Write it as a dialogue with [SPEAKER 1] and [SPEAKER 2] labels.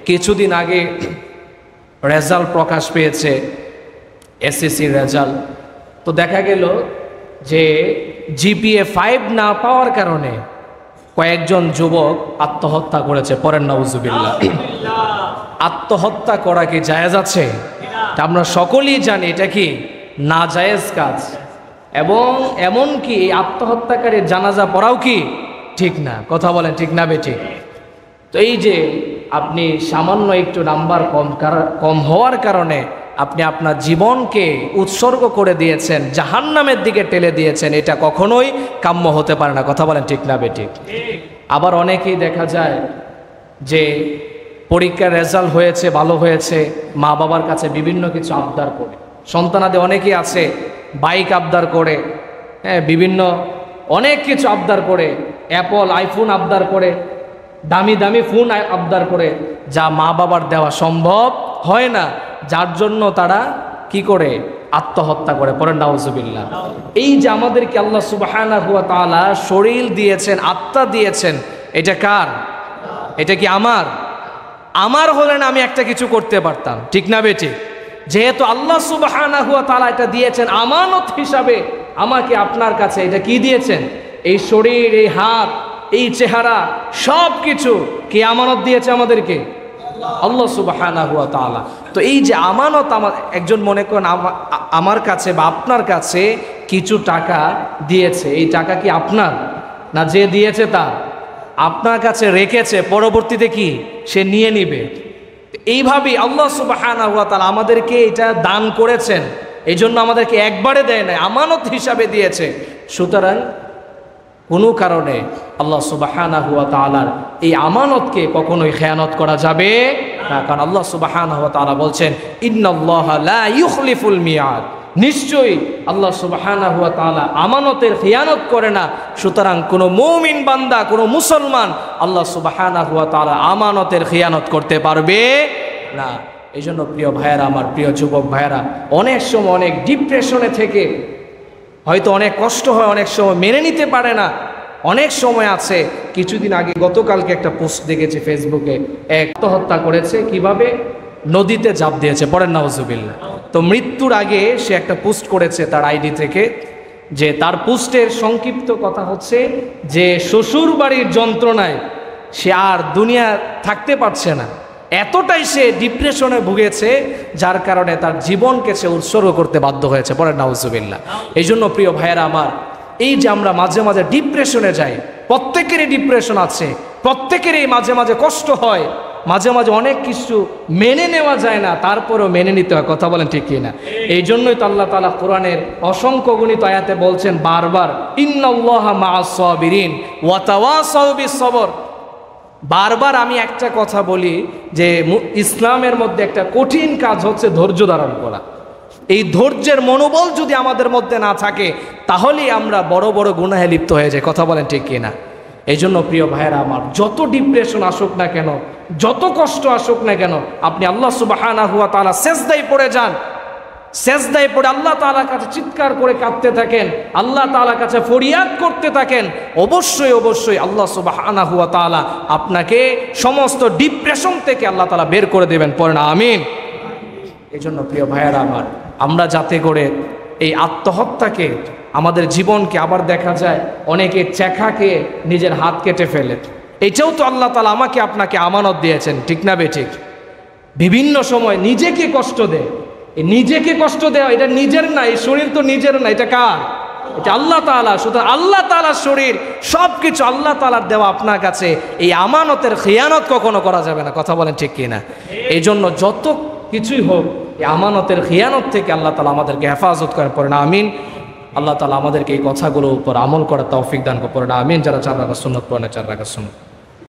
[SPEAKER 1] কিছুদিন আগে রেজাল্ট প্রকাশ পেয়েছে, এসএসসি রেজাল্ট। তো দেখা গেল যে জিপিএ 5 না পাওয়ার কারণে কয়েকজন যুবক আত্মহত্যা করেছে। পরের নাউজুবিল্লাহ। আত্মহত্যা করা কি জায়েজ আছে? আমরা সকলেই জানি এটা কি না জায়েজ কাজ, এবং এমনকি এই আত্মহত্যাকারীর জানাজা পড়াও কি ঠিক না। কথা বলেন ঠিক না বেঠিক? তো এই যে আপনি সামান্য একটু নাম্বার কম হওয়ার কারণে আপনি আপনার জীবনকে উৎসর্গ করে দিয়েছেন, জাহান্নামের দিকে ঠেলে দিয়েছেন, এটা কখনোই কাম্য হতে পারে না। কথা বলেন ঠিক না বেঠিক? আবার অনেকেই দেখা যায় যে পরীক্ষার রেজাল্ট হয়েছে, ভালো হয়েছে, মা বাবার কাছে বিভিন্ন কিছু আবদার করে। সন্তানাদের অনেকেই আছে বাইক আবদার করে, হ্যাঁ, বিভিন্ন অনেক কিছু আবদার করে, অ্যাপল আইফোন আবদার করে, দামি দামি ফোন আবদার করে, যা মা বাবার দেওয়া সম্ভব হয় না, যার জন্য তারা কি করে আত্মহত্যা করে। পরের নাউজুবিল্লাহ। এই যে আমাদেরকে আল্লাহ সুবহানাহু ওয়া তাআলা শরীর দিয়েছেন, আত্মা দিয়েছেন, এটা কার? এটা কি আমার? আমার হলেন আমি একটা কিছু করতে পারতাম, ঠিক না বেঠিক? যেহেতু আল্লাহ সুবহানাহু ওয়া তাআলা এটা দিয়েছেন আমানত হিসাবে আমাকে আপনার কাছে, এটা কি দিয়েছেন? এই শরীর, এই হাত, এই চেহারা, সব কিছু কি আমানত দিয়েছে আমাদেরকে? আল্লাহ সুবহানাহু ওয়া তাআলা। তো এই যে আমানত, আমার একজন মনে করেন আমার কাছে বা আপনার কাছে কিছু টাকা দিয়েছে, এই টাকা কি আপনার না? যে দিয়েছে তার, আপনার কাছে রেখেছে, পরবর্তীতে কি সে নিয়ে নিবে। এইভাবেই আল্লাহ সুবহানাহু ওয়া তাআলা আমাদেরকে এটা দান করেছেন, এই জন্য আমাদেরকে একবারে দেয় নাই, আমানত হিসাবে দিয়েছে। সুতরাং কোনো কারণে আল্লাহ সুবহানাহু ওয়া তাআলার এই আমানতকে কখনোই খেয়ানত করা যাবে না। কারণ আল্লাহ সুবহানাহু ওয়া তাআলা বলছেন ইন্নাল্লাহা লা ইউখলিফুল মিয়াদ, নিশ্চয়ই আল্লাহ সুবহানাহু ওয়া তাআলা আমানতের খেয়ানত করে না। সুতরাং কোনো মুমিন বান্দা, কোনো মুসলমান আল্লাহ সুবহানাহু ওয়া তাআলা আমানতের খেয়ানত করতে পারবে না। এই জন্য প্রিয় ভাইয়েরা, আমার প্রিয় যুবক ভাইয়েরা, অনেক সময় অনেক ডিপ্রেশনে থেকে হয়তো অনেক কষ্ট হয়, অনেক সময় মেনে নিতে পারে না, অনেক সময় আছে। কিছুদিন আগে গতকালকে একটা পোস্ট দেখেছি ফেসবুকে, এক আত্মহত্যা করেছে। কিভাবে? নদীতে ঝাঁপ দিয়েছে। পরের নাউজুবিল্লাহ। তো মৃত্যুর আগে সে একটা পোস্ট করেছে তার আইডি থেকে, যে তার পোস্টের সংক্ষিপ্ত কথা হচ্ছে যে শ্বশুর বাড়ির যন্ত্রণায় সে আর দুনিয়া থাকতে পারছে না, এতটাই সে ডিপ্রেশনে ভুগেছে, যার কারণে তার জীবনকে সে উৎসর্গ করতে বাধ্য হয়েছে। পরের নাউজুবিল্লাহ। এই জন্য প্রিয় ভাইয়েরা আমার, এই যে আমরা মাঝে মাঝে ডিপ্রেশনে যাই, প্রত্যেকেরই ডিপ্রেশন আছে, প্রত্যেকেরই মাঝে মাঝে কষ্ট হয়, মাঝে মাঝে অনেক কিছু মেনে নেওয়া যায় না, তারপরেও মেনে নিতে হয়। কথা বলেন ঠিক কিনা? এই জন্যই তো আল্লাহ তাআলা কোরআনের অসংখ্য গণিত আয়াতে বলছেন বারবার, ইন্নাল্লাহা মাআস সাবিরিন ওয়া তাওয়াসাউ বিস সবর। বারবার আমি একটা কথা বলি যে ইসলামের মধ্যে একটা কঠিন কাজ হচ্ছে ধৈর্য ধারণ করা। এই ধৈর্যের মনোবল যদি আমাদের মধ্যে না থাকে, তাহলেই আমরা বড় বড় গুনাহে লিপ্ত হয়ে যাই। কথা বলেন ঠিক কিনা? এই জন্য প্রিয় ভাইয়েরা আমার, যত ডিপ্রেশন আসুক না কেন, যত কষ্ট আসুক না কেন, আপনি আল্লাহ সুবহানাহু ওয়া তাআলা সেজদায় পড়ে যান, সেজদায় পড়ে আল্লাহ তাআলার কাছে চিৎকার করে কাঁদতে থাকেন, আল্লাহ তাআলার কাছে ফরিয়াদ করতে থাকেন। অবশ্যই অবশ্যই আল্লাহ সুবহানাহু ওয়া তাআলা আপনাকে সমস্ত ডিপ্রেশন থেকে আল্লাহ তাআলা বের করে দেবেন। পড়েন আমিন। এই জন্য প্রিয় ভাইয়েরা আমার, আমরা যাতে করে এই আত্মহত্যাকে, আমাদের জীবনকে, আবার দেখা যায় অনেকে চেখাকে নিজের হাত কেটে ফেলে, এটাও তো আল্লাহ তাআলা আমাকে আপনাকে আমানত দিয়েছেন, ঠিক না বেঠিক? বিভিন্ন সময় নিজেকে কষ্ট দেয়, নিজেকে কষ্ট দেওয়া এটা নিজের না, এই শরীর তো নিজের না, এটা কার? এটা আল্লাহ তাআলা। সুতরাং আল্লাহ তাআলার শরীর, সব কিছু আল্লাহ তাআলার দেওয়া আপনার কাছে, এই আমানতের খেয়ানত কখনো করা যাবে না। কথা বলেন ঠিক কিনা? এই জন্য যত কিছুই হোক, এই আমানতের খেয়ানত থেকে আল্লাহ তাআলা আমাদেরকে হেফাজত করেন। পড়েন আমিন। আল্লাহ তাআলা আমাদেরকে এই কথাগুলোর উপর আমল করার তৌফিক দান করেন। আমিন। যারা 4 রাকাত সুন্নাত পড়েন, 4 রাকাত সুন্নাত।